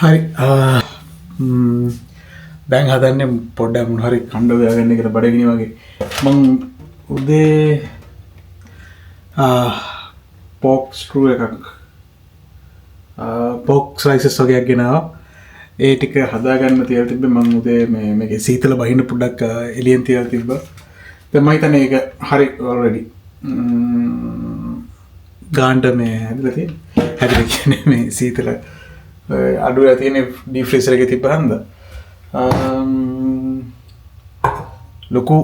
හරි දැන් හදන්නේ පොඩ්ඩක් මොන හරි කණ්ඩ හොයාගන්න කියලා බඩගිනි වගේ. මං උදේ පෝක් ස්ටූ එකක් පෝක් ස්ලයිසස් වගේක් ගෙනාවා. ඒ ටික හදාගන්න තියලා තිබ්බේ මං උදේ මේකේ සීතල බහින්න පොඩ්ඩක් එළියෙන් තියලා තිබ්බා. දැන් මම හිතන්නේ ඒක හරි ඔල්රෙඩි ගාන්ඩ මේ හැදලා තියෙන්නේ. හැදලා කියන්නේ මේ සීතල අඩුලා තියෙන ඩීප් ෆ්‍රීසර් එකේ තිබ්බහන්ද ලොකු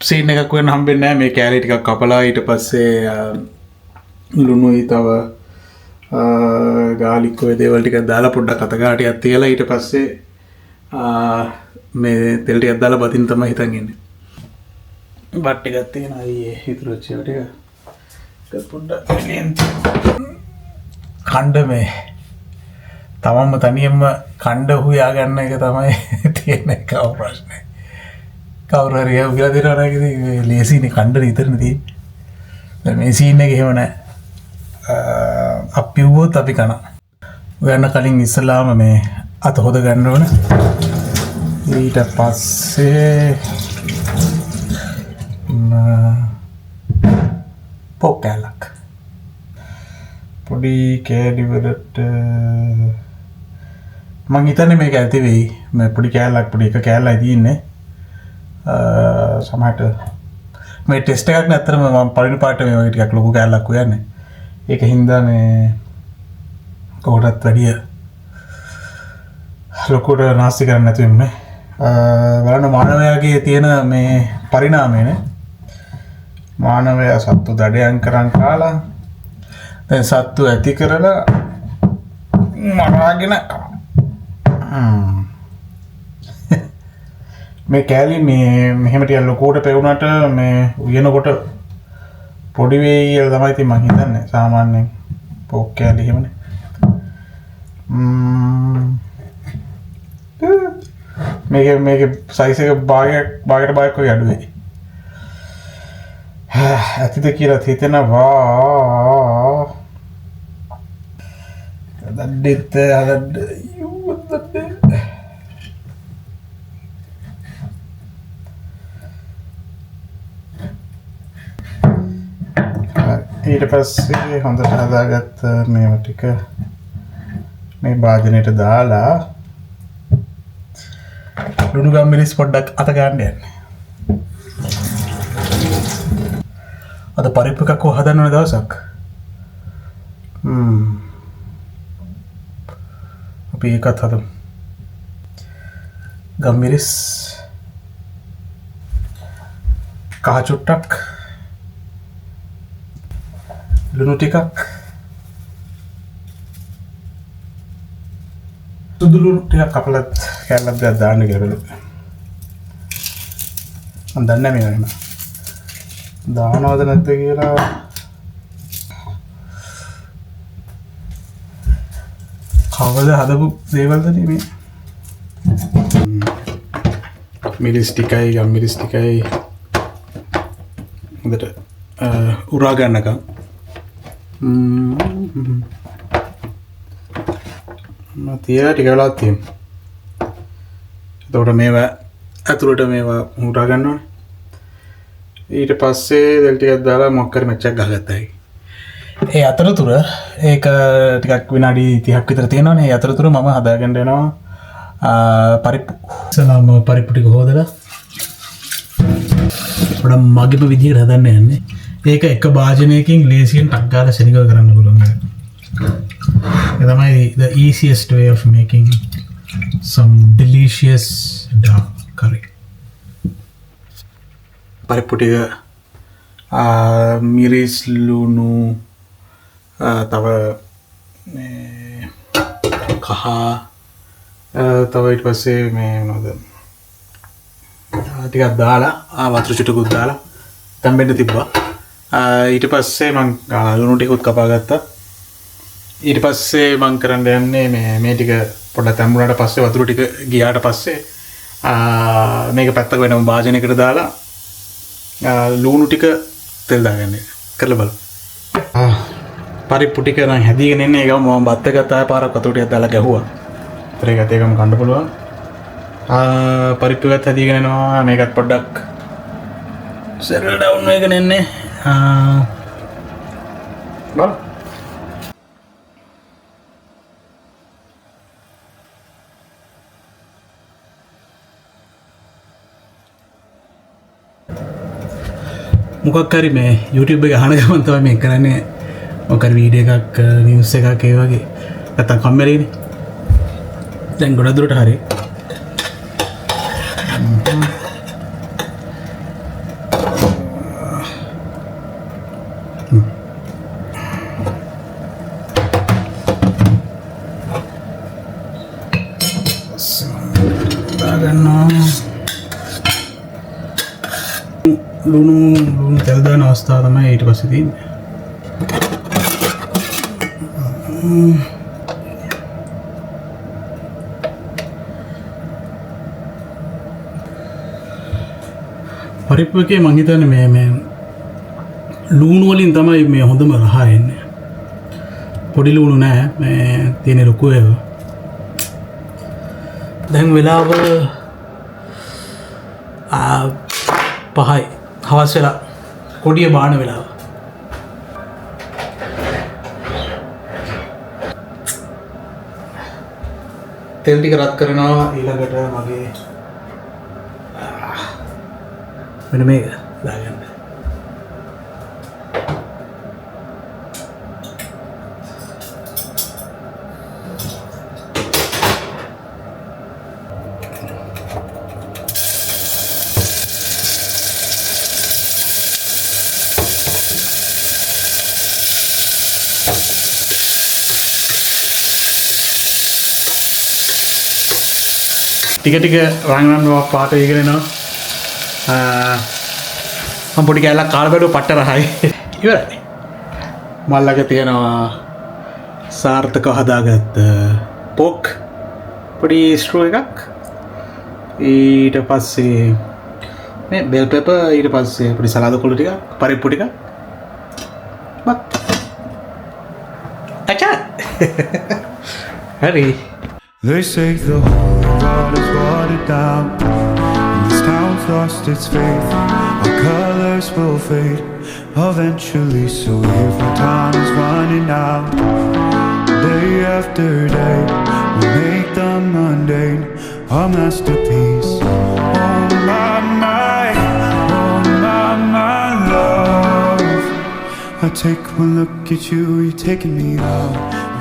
සීන් එකක් වෙන හම්බෙන්නේ නැහැ. මේ කෑලි ටිකක් කපලා ඊට පස්සේ ලුණුයි තව ගාලික් ඔය දේවල් ටිකක් දාලා පොඩ්ඩක් අත ගාලා ටිකක් තියලා ඊට පස්සේ මේ තෙල් ටිකක් දාලා බතින් තමයි හිතන් ඉන්නේ. බත් ටිකක් තියෙනවා ඊයේ ඉතුරු වෙච්ච ඒවා ටික පොඩ්ඩක් එළියෙන් කණ්ඩ මේ තමන්ම තනියම කණ්ඩ හුයා ගන්න එක තමයි තියෙන එකම ප්‍රශ්නේ. කවුරු හරි ඒක කියලා දෙනවා නේද? ලේසිනේ කණ්ඩ විතරනේ තියෙන්නේ. දැන් මේ සීන් එක එහෙම නැහැ. අපිව්වොත් අපි කන. ඔයන්න කලින් ඉස්සලාම මේ අත හොද ගන්න ඕන. ඊට පස්සේ පොකලක් පොඩි කෑලි වලට මං හිතන්නේ මේක ඇති වෙයි. මේ පොඩි කෑල්ලක් පොඩි එක කෑල්ලයි තියෙන්නේ. සමහරට මේ ටෙස්ට් එකක් නැත්තරම මම පළවෙනි පාට මේ වගේ ටිකක් ලොකු කෑල්ලක් හොයන්නේ. ඒක හින්දා මේ කොහොටත් වැඩිය ලොකුට නාස්ති කරන්න නැතුව ඉන්නේ. බලන්න මානවයාගේ තියෙන මේ පරිණාමයනේ. මානවයා සත්තු දඩයන් කරන් කාලා දැන් සත්තු ඇති කරලා මරාගෙන මේ කෑලි මේ මෙහෙම ටික ලොකුවට පෙවුනට මේ උයනකොට පොඩි වෙයි කියලා තමයි ඉතින් මං හිතන්නේ. සාමාන්‍යයෙන් පෝක් කෑලි එහෙමනේ. මේකේ සයිස් එක භාගයට භාගයක් වගේ අඩු වෙයි. ඇතිද කියලා හිතෙනවා. දඩෙත් හදන්න ඊට පස්සේ හොඳට හදාගත්ත මේවා ටික මේ භාජනයට දාලා ලුණු ගම්මිරිස් පොඩ්ඩක් අත ගන්න යන්නේ. අද පරිප්පු එකක් හදන්න ඕන දවසක්. අපි ඒකත් හදමු. ගම්මිරිස් කහ චුට්ටක් ලුණු ටිකක් සුදු ලුණු ටිකක් කපලත් කැල්ලක් දෙකක් දාන්න කියලා. මම දන්නේ නැහැ මේවා නේද දානවද නැද්ද කියලා. කවද හදපු දේවල්ද මේ මිරිස් ටිකයි ගම්මිරිස් ටිකයි හොඳට උරා ගන්නකම් තියලා ටික වෙලාවක් තියමු. එතකොට මේවා ඇතුළට මේවා උරා ගන්න ඕනේ. ඊට පස්සේ දෙල් ටිකක් දාලා මොකක් හරි මැච් එකක් ගහගත්තා. ඒ අතරතුර ඒක ටිකක් විනාඩි 30ක් විතර තියෙනවානේ. ඒ අතරතුර මම හදාගන්න යනවා පරිප්පු. ඉස්සලාම පරිප්පු ටික හොදලා පොඩ මගේම විදියට හදන්න යන්නේ. ඒක එක භාජනයකින් ලේසියෙන් ටක් ගාලා සෙනග කරන්න පුළුවන්. ඒ තමයි the easiest way of making some delicious dal curry. පරිප්පු ටික මිරිස් ලුණු තව මේ කහ තව ඊට පස්සේ මේ මොනවද ටිකක් දාලා වතුර චුටකුත් දාලා තැම්බෙන්න තිබ්බා. ඊට පස්සේ මං ලුණු ටිකත් කපා ගත්තා. ඊට පස්සේ මං කරන්න යන්නේ මේ ටික පොඩ්ඩක් තැම්බුණාට පස්සේ වතුර ටික ගියාට පස්සේ මේක පැත්තක වෙනම භාජනයකට දාලා ලුණු ටික තෙල් දාගන්න කරලා බලමු. පරිප්පු ටික නම් හැදීගෙන ඉන්නේ. ඒක මම බත් එක ගත්තා පාරක් වතුර ටිකක් දාලා ගැහුවා. පාත්‍රය ගතයකම කණ්ඩ පුළුවන් පරිප්පුගත් හැදීගෙනනවා මේකත් පොඩ්ඩක් සෙරල් ඩවුන් එකගෙන එන්නේ බල මොකක් හරි මේ YouTube එක අහන ගමන් තමයි මේ කරන්නේ මොකක් හරි වීඩියෝ එකක් නිවුස් එකක් ඒ වගේ නැත්තම් කම්මැලිනේ දැන් ගොඩක් දුරට හරි ලුණු තෙල් දාන අවස්ථාව තමයි ඊට පස්සේ තියෙන්නේ. පරිප්පු එකේ මං හිතන්නේ මේ ලුණු වලින් තමයි මේ හොඳම රහ එන්නේ. පොඩි ලුණු නෑ මේ තියෙන ලොකු ඒවා. දැන් වෙලාව 5යි හවස් වෙලා කොඩිය බාන වෙලාව. තෙල් ටික රත් කරනවා ඊළඟට මගේ මෙන්න මේක දාගන්න. ටික ටික රංගනවා පාට ඉගෙනනවා මම පොඩි කැලක් කාලා බැලුවා පට්ට රහයි ඉවරයි මල්ලක තියෙනවා සාර්ථකව හදාගත්ත පොක් පොඩි ස්ට්‍රෝ එකක් ඊට පස්සේ මේ බෙල් පෙපර් ඊට පස්සේ පොඩි සලාද කොළ ටික පරිප්පු ටික බත් අචා හරි. They say the whole world is watered down, and this town's lost its faith. Our colors will fade eventually, so if our time is running out, day after day, we make the mundane our masterpiece. Oh my love, I take one look at you, you're taking me out.